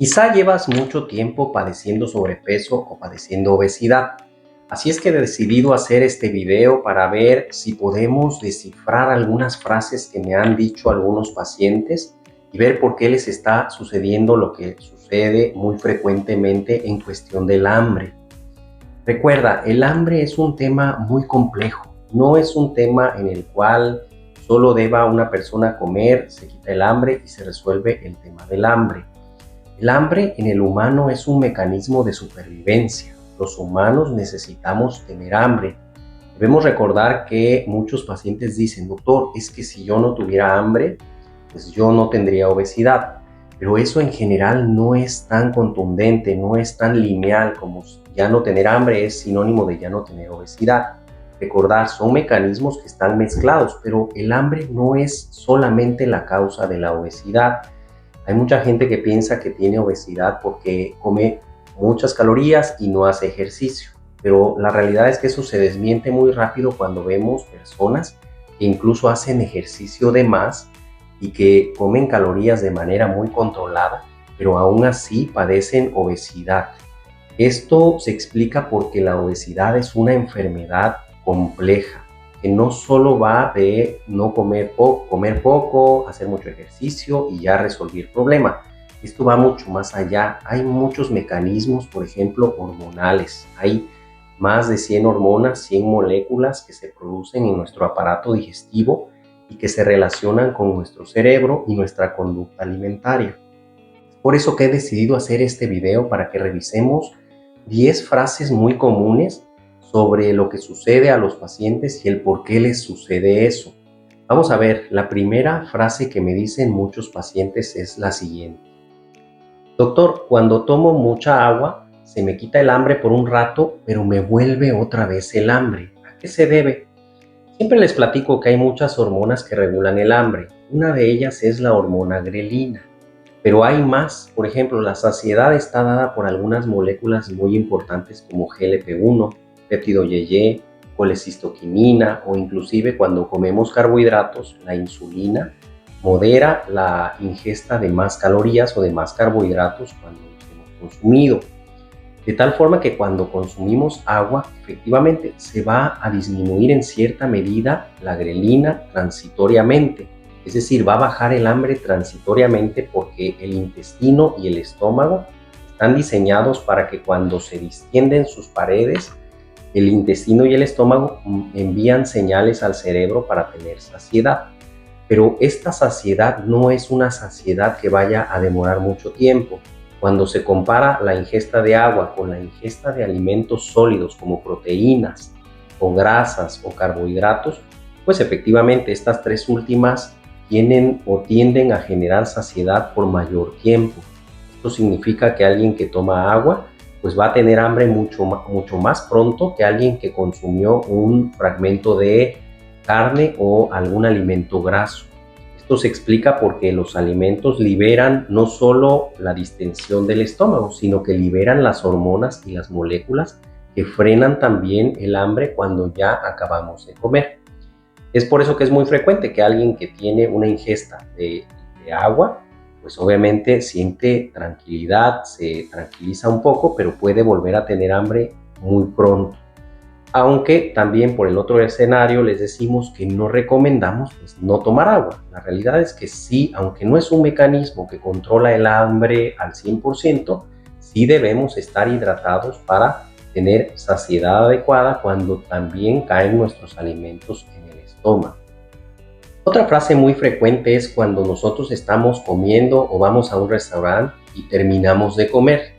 Quizá llevas mucho tiempo padeciendo sobrepeso o padeciendo obesidad. Así es que he decidido hacer este video para ver si podemos descifrar algunas frases que me han dicho algunos pacientes y ver por qué les está sucediendo lo que sucede muy frecuentemente en cuestión del hambre. Recuerda, el hambre es un tema muy complejo. No es un tema en el cual solo deba una persona comer, se quita el hambre y se resuelve el tema del hambre. El hambre en el humano es un mecanismo de supervivencia. Los humanos necesitamos tener hambre. Debemos recordar que muchos pacientes dicen, doctor, es que si yo no tuviera hambre, pues yo no tendría obesidad. Pero eso en general no es tan contundente, no es tan lineal como ya no tener hambre es sinónimo de ya no tener obesidad. Recordar, son mecanismos que están mezclados, pero el hambre no es solamente la causa de la obesidad. Hay mucha gente que piensa que tiene obesidad porque come muchas calorías y no hace ejercicio, pero la realidad es que eso se desmiente muy rápido cuando vemos personas que incluso hacen ejercicio de más y que comen calorías de manera muy controlada, pero aún así padecen obesidad. Esto se explica porque la obesidad es una enfermedad compleja que no solo va de no comer poco, hacer mucho ejercicio y ya resolver el problema. Esto va mucho más allá. Hay muchos mecanismos, por ejemplo, hormonales. Hay más de 100 hormonas, 100 moléculas que se producen en nuestro aparato digestivo y que se relacionan con nuestro cerebro y nuestra conducta alimentaria. Por eso que he decidido hacer este video para que revisemos 10 frases muy comunes sobre lo que sucede a los pacientes y el por qué les sucede eso. Vamos a ver, la primera frase que me dicen muchos pacientes es la siguiente. Doctor, cuando tomo mucha agua, se me quita el hambre por un rato, pero me vuelve otra vez el hambre. ¿A qué se debe? Siempre les platico que hay muchas hormonas que regulan el hambre. Una de ellas es la hormona grelina. Pero hay más. Por ejemplo, la saciedad está dada por algunas moléculas muy importantes como GLP-1, péptido YY, colecistoquinina o inclusive cuando comemos carbohidratos, la insulina modera la ingesta de más calorías o de más carbohidratos cuando los hemos consumido. De tal forma que cuando consumimos agua, efectivamente se va a disminuir en cierta medida la grelina transitoriamente. Es decir, va a bajar el hambre transitoriamente porque el intestino y el estómago están diseñados para que cuando se distienden sus paredes, el intestino y el estómago envían señales al cerebro para tener saciedad. Pero esta saciedad no es una saciedad que vaya a demorar mucho tiempo. Cuando se compara la ingesta de agua con la ingesta de alimentos sólidos como proteínas o grasas o carbohidratos, pues efectivamente estas tres últimas tienen o tienden a generar saciedad por mayor tiempo. Esto significa que alguien que toma agua pues va a tener hambre mucho más pronto que alguien que consumió un fragmento de carne o algún alimento graso. Esto se explica porque los alimentos liberan no solo la distensión del estómago, sino que liberan las hormonas y las moléculas que frenan también el hambre cuando ya acabamos de comer. Es por eso que es muy frecuente que alguien que tiene una ingesta de agua, pues obviamente siente tranquilidad, se tranquiliza un poco, pero puede volver a tener hambre muy pronto. Aunque también por el otro escenario les decimos que no recomendamos pues, no tomar agua. La realidad es que sí, aunque no es un mecanismo que controla el hambre al 100%, sí debemos estar hidratados para tener saciedad adecuada cuando también caen nuestros alimentos en el estómago. Otra frase muy frecuente es cuando nosotros estamos comiendo o vamos a un restaurante y terminamos de comer.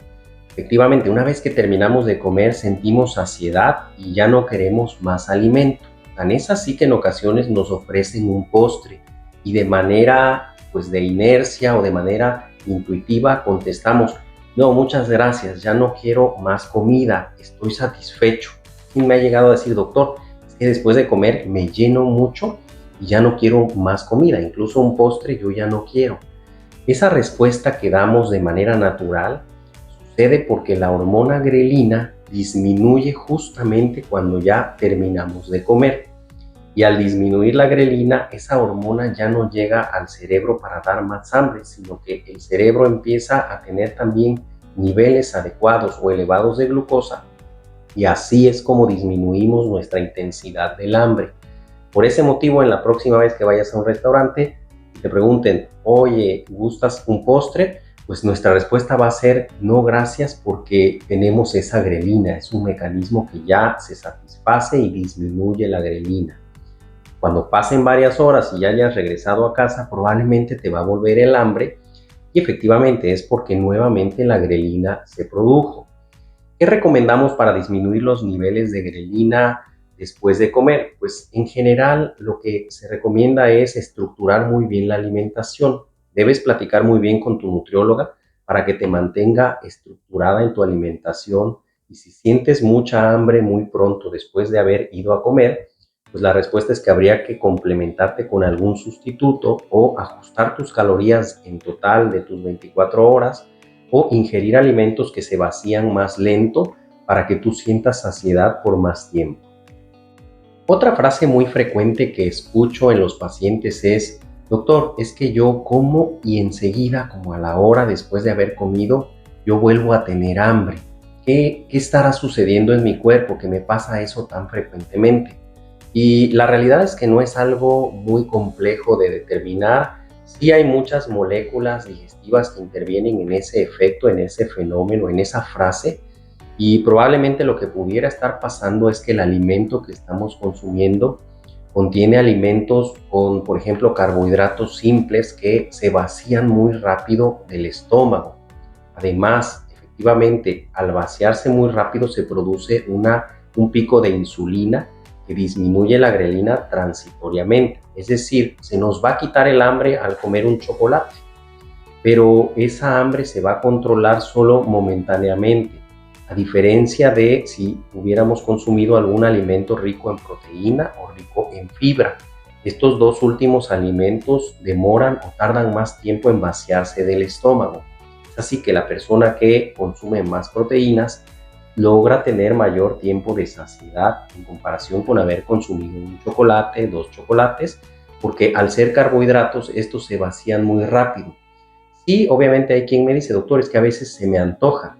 Efectivamente, una vez que terminamos de comer sentimos saciedad y ya no queremos más alimento. Tan es así que en ocasiones nos ofrecen un postre y de manera pues de inercia o de manera intuitiva contestamos, no, muchas gracias, ya no quiero más comida, estoy satisfecho. Y me ha llegado a decir, doctor, es que después de comer me lleno mucho y ya no quiero más comida, incluso un postre yo ya no quiero. Esa respuesta que damos de manera natural sucede porque la hormona grelina disminuye justamente cuando ya terminamos de comer. Y al disminuir la grelina, esa hormona ya no llega al cerebro para dar más hambre, sino que el cerebro empieza a tener también niveles adecuados o elevados de glucosa, y así es como disminuimos nuestra intensidad del hambre. Por ese motivo, en la próxima vez que vayas a un restaurante y te pregunten, oye, ¿gustas un postre? Pues nuestra respuesta va a ser no, gracias, porque tenemos esa grelina. Es un mecanismo que ya se satisface y disminuye la grelina. Cuando pasen varias horas y ya hayas regresado a casa, probablemente te va a volver el hambre, y efectivamente es porque nuevamente la grelina se produjo. ¿Qué recomendamos para disminuir los niveles de grelina después de comer? Pues en general lo que se recomienda es estructurar muy bien la alimentación. Debes platicar muy bien con tu nutrióloga para que te mantenga estructurada en tu alimentación, y si sientes mucha hambre muy pronto después de haber ido a comer, pues la respuesta es que habría que complementarte con algún sustituto o ajustar tus calorías en total de tus 24 horas, o ingerir alimentos que se vacían más lento para que tú sientas saciedad por más tiempo. Otra frase muy frecuente que escucho en los pacientes es, doctor, es que yo como y enseguida, como a la hora después de haber comido, yo vuelvo a tener hambre. ¿Qué estará sucediendo en mi cuerpo que me pasa eso tan frecuentemente? Y la realidad es que no es algo muy complejo de determinar. Sí hay muchas moléculas digestivas que intervienen en ese efecto, en ese fenómeno, en esa frase, y probablemente lo que pudiera estar pasando es que el alimento que estamos consumiendo contiene alimentos con, por ejemplo, carbohidratos simples que se vacían muy rápido del estómago. Además, efectivamente, al vaciarse muy rápido se produce un pico de insulina que disminuye la grelina transitoriamente. Es decir, se nos va a quitar el hambre al comer un chocolate, pero esa hambre se va a controlar solo momentáneamente, a diferencia de si hubiéramos consumido algún alimento rico en proteína o rico en fibra. Estos dos últimos alimentos demoran o tardan más tiempo en vaciarse del estómago. Es así que la persona que consume más proteínas logra tener mayor tiempo de saciedad en comparación con haber consumido un chocolate, dos chocolates, porque al ser carbohidratos estos se vacían muy rápido. Sí, obviamente hay quien me dice, doctor, es que a veces se me antoja,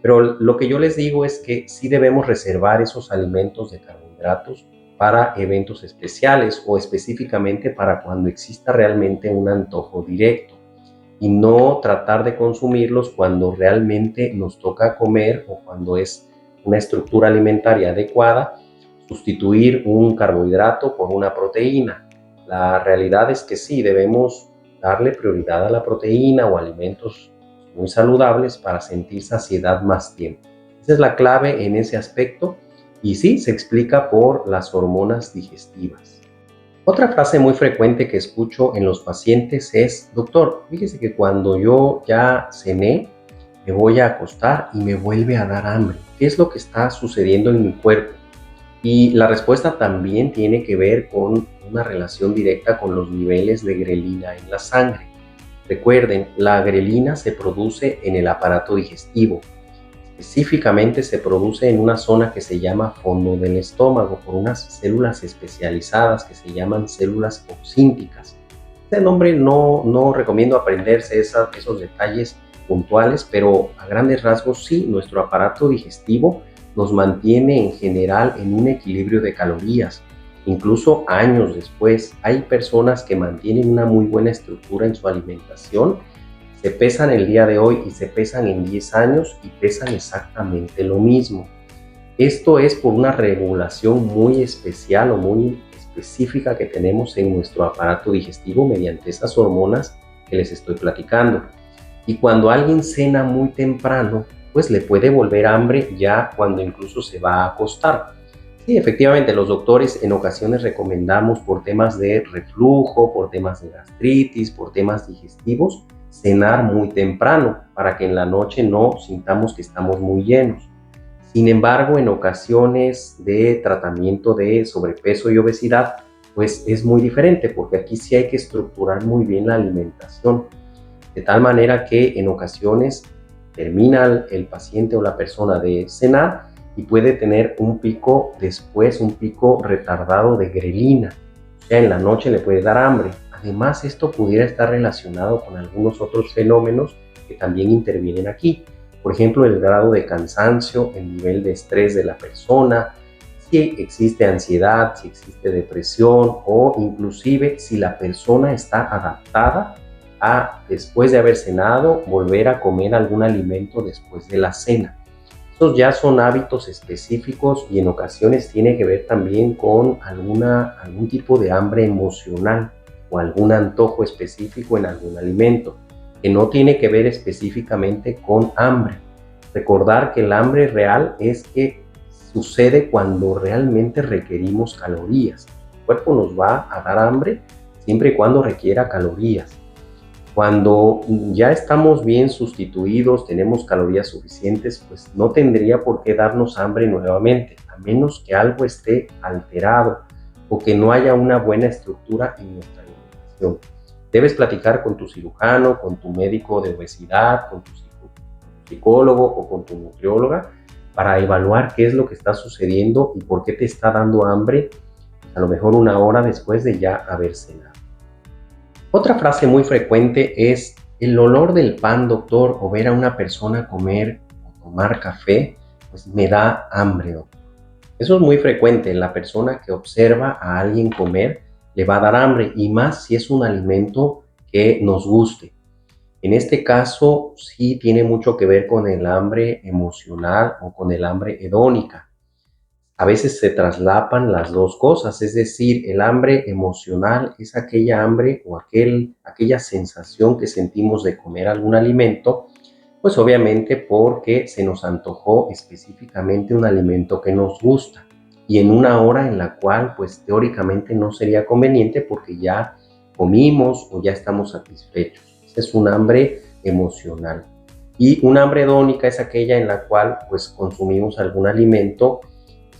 pero lo que yo les digo es que sí debemos reservar esos alimentos de carbohidratos para eventos especiales o específicamente para cuando exista realmente un antojo directo, y no tratar de consumirlos cuando realmente nos toca comer o cuando es una estructura alimentaria adecuada, sustituir un carbohidrato por una proteína. La realidad es que sí, debemos darle prioridad a la proteína o alimentos muy saludables para sentir saciedad más tiempo. Esa es la clave en ese aspecto, y sí, se explica por las hormonas digestivas. Otra frase muy frecuente que escucho en los pacientes es, doctor, fíjese que cuando yo ya cené, me voy a acostar y me vuelve a dar hambre. ¿Qué es lo que está sucediendo en mi cuerpo? Y la respuesta también tiene que ver con una relación directa con los niveles de grelina en la sangre. Recuerden, la grelina se produce en el aparato digestivo. Específicamente se produce en una zona que se llama fondo del estómago por unas células especializadas que se llaman células oxínticas. Este nombre no recomiendo aprenderse esos detalles puntuales, pero a grandes rasgos sí, nuestro aparato digestivo nos mantiene en general en un equilibrio de calorías. Incluso años después, hay personas que mantienen una muy buena estructura en su alimentación, se pesan el día de hoy y se pesan en 10 años y pesan exactamente lo mismo. Esto es por una regulación muy especial o muy específica que tenemos en nuestro aparato digestivo mediante esas hormonas que les estoy platicando. Y cuando alguien cena muy temprano, pues le puede volver hambre ya cuando incluso se va a acostar. Sí, efectivamente, los doctores en ocasiones recomendamos por temas de reflujo, por temas de gastritis, por temas digestivos, cenar muy temprano para que en la noche no sintamos que estamos muy llenos. Sin embargo, en ocasiones de tratamiento de sobrepeso y obesidad, pues es muy diferente, porque aquí sí hay que estructurar muy bien la alimentación, de tal manera que en ocasiones termina el paciente o la persona de cenar y puede tener un pico después, un pico retardado de grelina. O sea, en la noche le puede dar hambre. Además, esto pudiera estar relacionado con algunos otros fenómenos que también intervienen aquí. Por ejemplo, el grado de cansancio, el nivel de estrés de la persona, si existe ansiedad, si existe depresión o inclusive si la persona está adaptada a, después de haber cenado, volver a comer algún alimento después de la cena. Estos ya son hábitos específicos y en ocasiones tiene que ver también con algún tipo de hambre emocional o algún antojo específico en algún alimento, que no tiene que ver específicamente con hambre. Recordar que el hambre real es que sucede cuando realmente requerimos calorías. El cuerpo nos va a dar hambre siempre y cuando requiera calorías. Cuando ya estamos bien sustituidos, tenemos calorías suficientes, pues no tendría por qué darnos hambre nuevamente, a menos que algo esté alterado o que no haya una buena estructura en nuestra alimentación. Debes platicar con tu cirujano, con tu médico de obesidad, con tu psicólogo o con tu nutrióloga para evaluar qué es lo que está sucediendo y por qué te está dando hambre, a lo mejor una hora después de ya haber cenado. Otra frase muy frecuente es: el olor del pan, doctor, o ver a una persona comer o tomar café, pues me da hambre, doctor. Eso es muy frecuente. La persona que observa a alguien comer le va a dar hambre, y más si es un alimento que nos guste. En este caso, sí tiene mucho que ver con el hambre emocional o con el hambre hedónica. A veces se traslapan las dos cosas, es decir, el hambre emocional es aquella hambre o aquella sensación que sentimos de comer algún alimento, pues obviamente porque se nos antojó específicamente un alimento que nos gusta y en una hora en la cual pues teóricamente no sería conveniente porque ya comimos o ya estamos satisfechos. Ese es un hambre emocional. Y una hambre hedónica es aquella en la cual pues consumimos algún alimento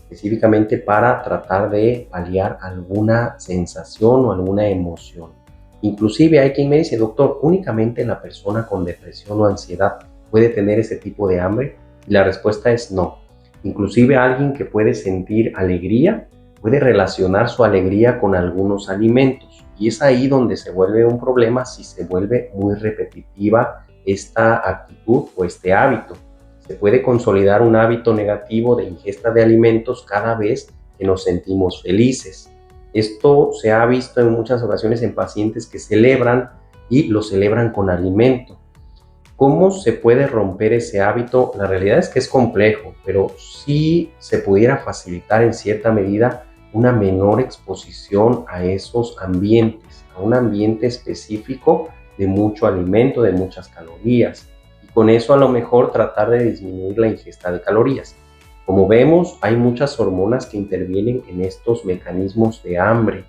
específicamente para tratar de paliar alguna sensación o alguna emoción. Inclusive hay quien me dice: doctor, ¿únicamente la persona con depresión o ansiedad puede tener ese tipo de hambre? Y la respuesta es no. Inclusive alguien que puede sentir alegría puede relacionar su alegría con algunos alimentos, y es ahí donde se vuelve un problema si se vuelve muy repetitiva esta actitud o este hábito. Se puede consolidar un hábito negativo de ingesta de alimentos cada vez que nos sentimos felices. Esto se ha visto en muchas ocasiones en pacientes que celebran y lo celebran con alimento. ¿Cómo se puede romper ese hábito? La realidad es que es complejo, pero sí se pudiera facilitar en cierta medida una menor exposición a esos ambientes, a un ambiente específico de mucho alimento, de muchas calorías. Y con eso a lo mejor tratar de disminuir la ingesta de calorías. Como vemos, hay muchas hormonas que intervienen en estos mecanismos de hambre,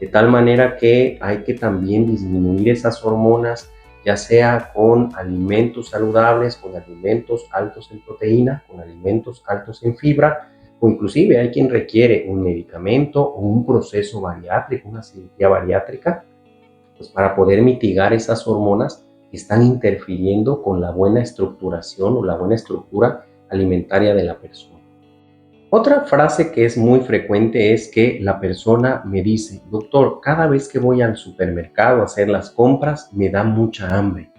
de tal manera que hay que también disminuir esas hormonas, ya sea con alimentos saludables, con alimentos altos en proteína, con alimentos altos en fibra, o inclusive hay quien requiere un medicamento o un proceso bariátrico, una cirugía bariátrica, pues para poder mitigar esas hormonas que están interfiriendo con la buena estructuración o la buena estructura alimentaria de la persona. Otra frase que es muy frecuente es que la persona me dice: doctor, cada vez que voy al supermercado a hacer las compras me da mucha hambre.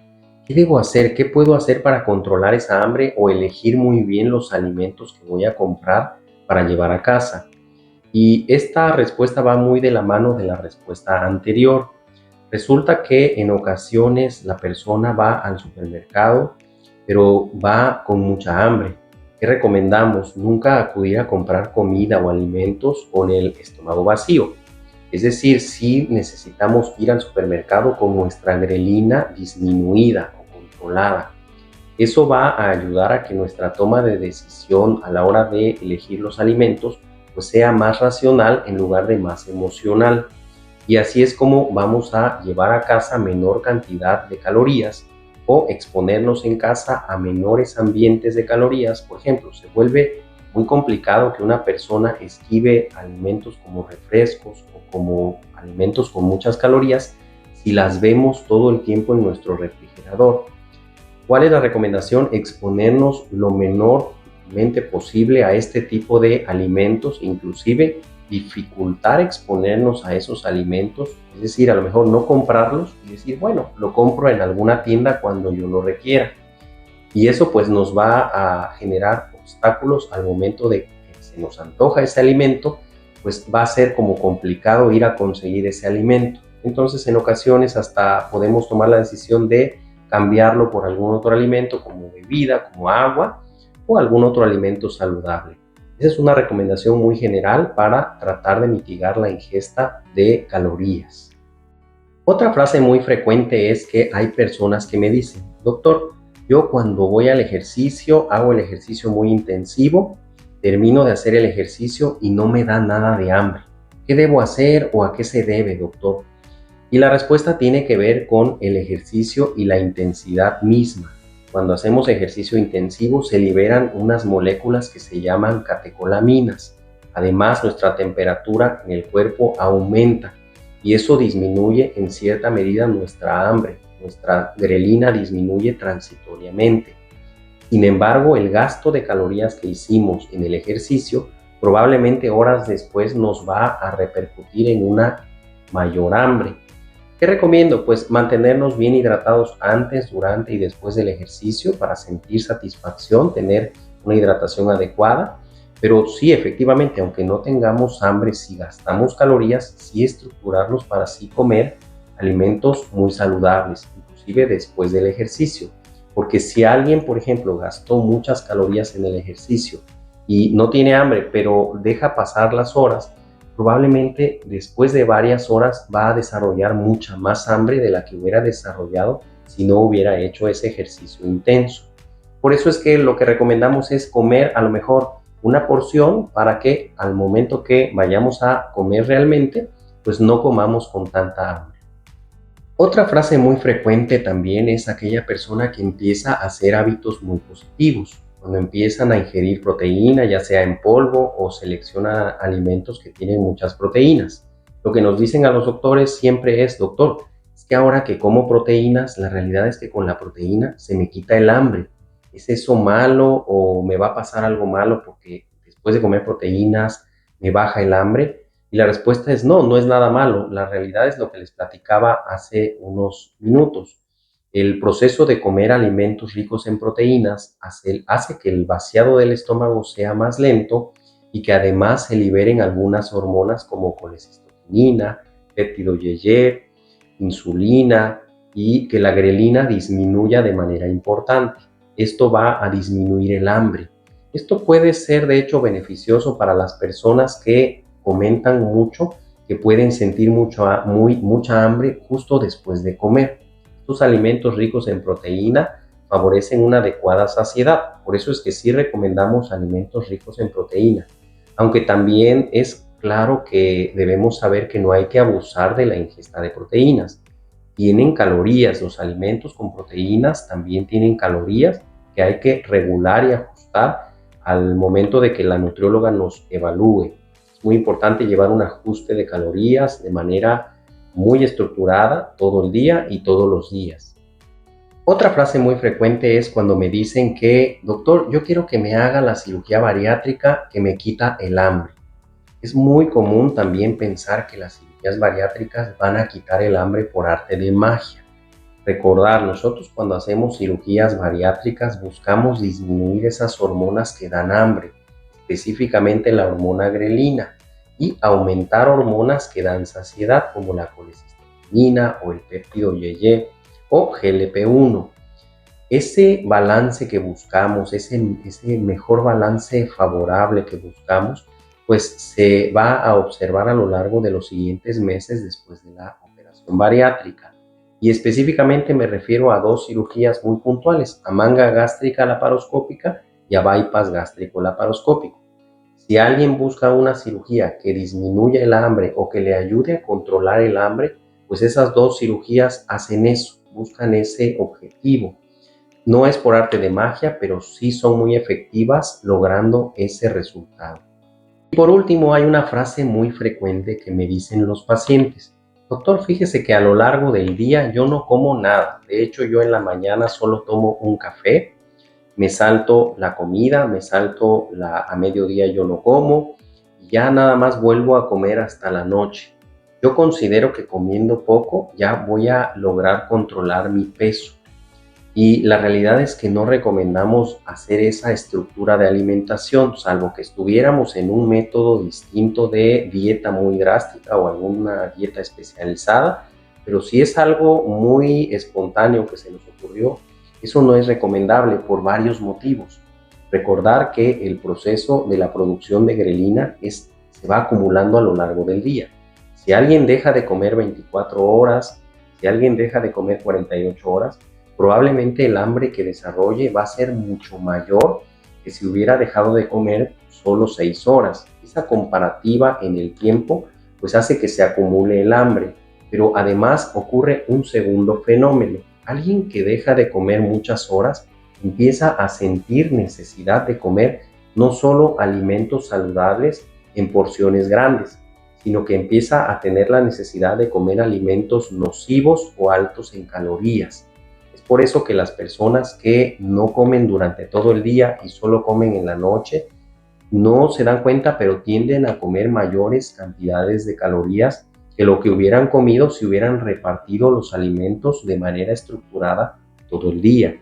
¿Qué debo hacer? ¿Qué puedo hacer para controlar esa hambre o elegir muy bien los alimentos que voy a comprar para llevar a casa? Y esta respuesta va muy de la mano de la respuesta anterior. Resulta que en ocasiones la persona va al supermercado, pero va con mucha hambre. ¿Qué recomendamos? Nunca acudir a comprar comida o alimentos con el estómago vacío. Es decir, sí necesitamos ir al supermercado con nuestra grelina disminuida o controlada. Eso va a ayudar a que nuestra toma de decisión a la hora de elegir los alimentos pues sea más racional en lugar de más emocional. Y así es como vamos a llevar a casa menor cantidad de calorías o exponernos en casa a menores ambientes de calorías. Por ejemplo, se vuelve muy complicado que una persona esquive alimentos como refrescos o como alimentos con muchas calorías si las vemos todo el tiempo en nuestro refrigerador. ¿Cuál es la recomendación? Exponernos lo menor mente posible a este tipo de alimentos, inclusive dificultar exponernos a esos alimentos, es decir, a lo mejor no comprarlos y decir, bueno, lo compro en alguna tienda cuando yo lo requiera. Y eso pues nos va a generar obstáculos al momento de que se nos antoja ese alimento, pues va a ser como complicado ir a conseguir ese alimento. Entonces en ocasiones hasta podemos tomar la decisión de cambiarlo por algún otro alimento como bebida, como agua o algún otro alimento saludable. Esa es una recomendación muy general para tratar de mitigar la ingesta de calorías. Otra frase muy frecuente es que hay personas que me dicen, doctor, yo cuando voy al ejercicio, hago el ejercicio muy intensivo, termino de hacer el ejercicio y no me da nada de hambre. ¿Qué debo hacer o a qué se debe, doctor? Y la respuesta tiene que ver con el ejercicio y la intensidad misma. Cuando hacemos ejercicio intensivo se liberan unas moléculas que se llaman catecolaminas. Además, nuestra temperatura en el cuerpo aumenta y eso disminuye en cierta medida nuestra hambre. Nuestra grelina disminuye transitoriamente. Sin embargo, el gasto de calorías que hicimos en el ejercicio probablemente horas después nos va a repercutir en una mayor hambre. ¿Qué recomiendo? Pues mantenernos bien hidratados antes, durante y después del ejercicio para sentir satisfacción, tener una hidratación adecuada. Pero sí, efectivamente, aunque no tengamos hambre, si gastamos calorías, sí estructurarlos para así comer alimentos muy saludables, inclusive después del ejercicio. Porque si alguien, por ejemplo, gastó muchas calorías en el ejercicio y no tiene hambre, pero deja pasar las horas, probablemente después de varias horas va a desarrollar mucha más hambre de la que hubiera desarrollado si no hubiera hecho ese ejercicio intenso. Por eso es que lo que recomendamos es comer a lo mejor una porción para que al momento que vayamos a comer realmente, pues no comamos con tanta hambre. Otra frase muy frecuente también es aquella persona que empieza a hacer hábitos muy positivos, cuando empiezan a ingerir proteína, ya sea en polvo o selecciona alimentos que tienen muchas proteínas. Lo que nos dicen a los doctores siempre es, doctor, es que ahora que como proteínas, la realidad es que con la proteína se me quita el hambre. ¿Es eso malo o me va a pasar algo malo porque después de comer proteínas me baja el hambre? Y la respuesta es no, no es nada malo. La realidad es lo que les platicaba hace unos minutos. El proceso de comer alimentos ricos en proteínas hace que el vaciado del estómago sea más lento y que además se liberen algunas hormonas como colecistocinina, péptido IgG, insulina y que la grelina disminuya de manera importante. Esto va a disminuir el hambre. Esto puede ser de hecho beneficioso para las personas que comentan mucho que pueden sentir mucha hambre justo después de comer. Estos alimentos ricos en proteína favorecen una adecuada saciedad. Por eso es que sí recomendamos alimentos ricos en proteína. Aunque también es claro que debemos saber que no hay que abusar de la ingesta de proteínas. Tienen calorías, los alimentos con proteínas también tienen calorías que hay que regular y ajustar al momento de que la nutrióloga nos evalúe. Es muy importante llevar un ajuste de calorías de manera muy estructurada todo el día y todos los días. Otra frase muy frecuente es cuando me dicen que, doctor, yo quiero que me haga la cirugía bariátrica que me quita el hambre. Es muy común también pensar que las cirugías bariátricas van a quitar el hambre por arte de magia. Recordar, nosotros cuando hacemos cirugías bariátricas buscamos disminuir esas hormonas que dan hambre, específicamente la hormona grelina, y aumentar hormonas que dan saciedad como la colecistocinina o el péptido IgG o GLP-1. Ese balance que buscamos, ese mejor balance favorable que buscamos, pues se va a observar a lo largo de los siguientes meses después de la operación bariátrica. Y específicamente me refiero a dos cirugías muy puntuales, a manga gástrica laparoscópica y a bypass gástrico laparoscópico. Si alguien busca una cirugía que disminuya el hambre o que le ayude a controlar el hambre, pues esas dos cirugías hacen eso, buscan ese objetivo. No es por arte de magia, pero sí son muy efectivas logrando ese resultado. Y por último, hay una frase muy frecuente que me dicen los pacientes. Doctor, fíjese que a lo largo del día yo no como nada. De hecho, yo en la mañana solo tomo un café me salto la comida, a mediodía yo no como y ya nada más vuelvo a comer hasta la noche. Yo considero que comiendo poco ya voy a lograr controlar mi peso. Y la realidad es que no recomendamos hacer esa estructura de alimentación, salvo que estuviéramos en un método distinto de dieta muy drástica o alguna dieta especializada, pero si es algo muy espontáneo que se nos ocurrió, eso no es recomendable por varios motivos. Recordar que el proceso de la producción de grelina se va acumulando a lo largo del día. Si alguien deja de comer 24 horas, si alguien deja de comer 48 horas, probablemente el hambre que desarrolle va a ser mucho mayor que si hubiera dejado de comer solo 6 horas. Esa comparativa en el tiempo pues hace que se acumule el hambre, pero además ocurre un segundo fenómeno. Alguien que deja de comer muchas horas empieza a sentir necesidad de comer no solo alimentos saludables en porciones grandes, sino que empieza a tener la necesidad de comer alimentos nocivos o altos en calorías. Es por eso que las personas que no comen durante todo el día y solo comen en la noche, no se dan cuenta, pero tienden a comer mayores cantidades de calorías que lo que hubieran comido si hubieran repartido los alimentos de manera estructurada todo el día.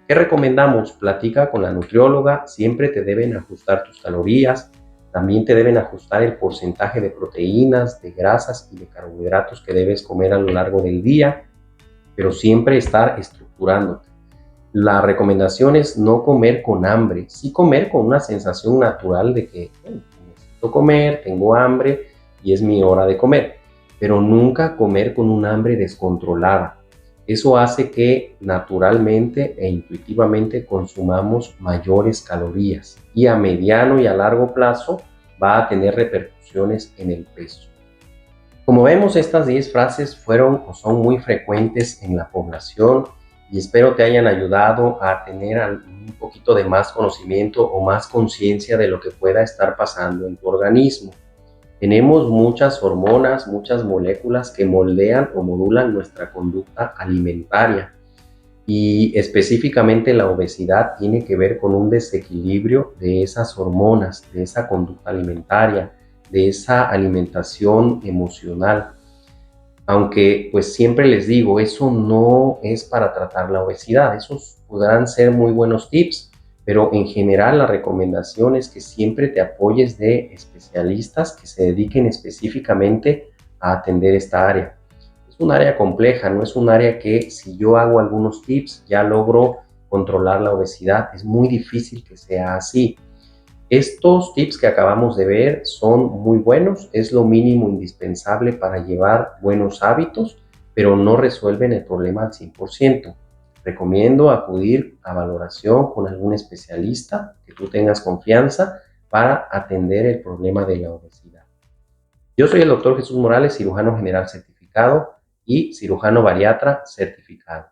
¿Qué recomendamos? Platica con la nutrióloga, siempre te deben ajustar tus calorías, también te deben ajustar el porcentaje de proteínas, de grasas y de carbohidratos que debes comer a lo largo del día, pero siempre estar estructurándote. La recomendación es no comer con hambre, sí comer con una sensación natural de que necesito comer, tengo hambre y es mi hora de comer, pero nunca comer con un hambre descontrolada. Eso hace que naturalmente e intuitivamente consumamos mayores calorías y a mediano y a largo plazo va a tener repercusiones en el peso. Como vemos, estas 10 frases fueron o son muy frecuentes en la población y espero te hayan ayudado a tener un poquito de más conocimiento o más conciencia de lo que pueda estar pasando en tu organismo. Tenemos muchas hormonas, muchas moléculas que moldean o modulan nuestra conducta alimentaria y específicamente la obesidad tiene que ver con un desequilibrio de esas hormonas, de esa conducta alimentaria, de esa alimentación emocional. Aunque pues siempre les digo, eso no es para tratar la obesidad, esos podrán ser muy buenos tips, pero en general la recomendación es que siempre te apoyes de especialistas que se dediquen específicamente a atender esta área. Es un área compleja, no es un área que si yo hago algunos tips ya logro controlar la obesidad, es muy difícil que sea así. Estos tips que acabamos de ver son muy buenos, es lo mínimo indispensable para llevar buenos hábitos, pero no resuelven el problema al 100%. Recomiendo acudir a valoración con algún especialista que tú tengas confianza para atender el problema de la obesidad. Yo soy el doctor Jesús Morales, cirujano general certificado y cirujano bariatra certificado.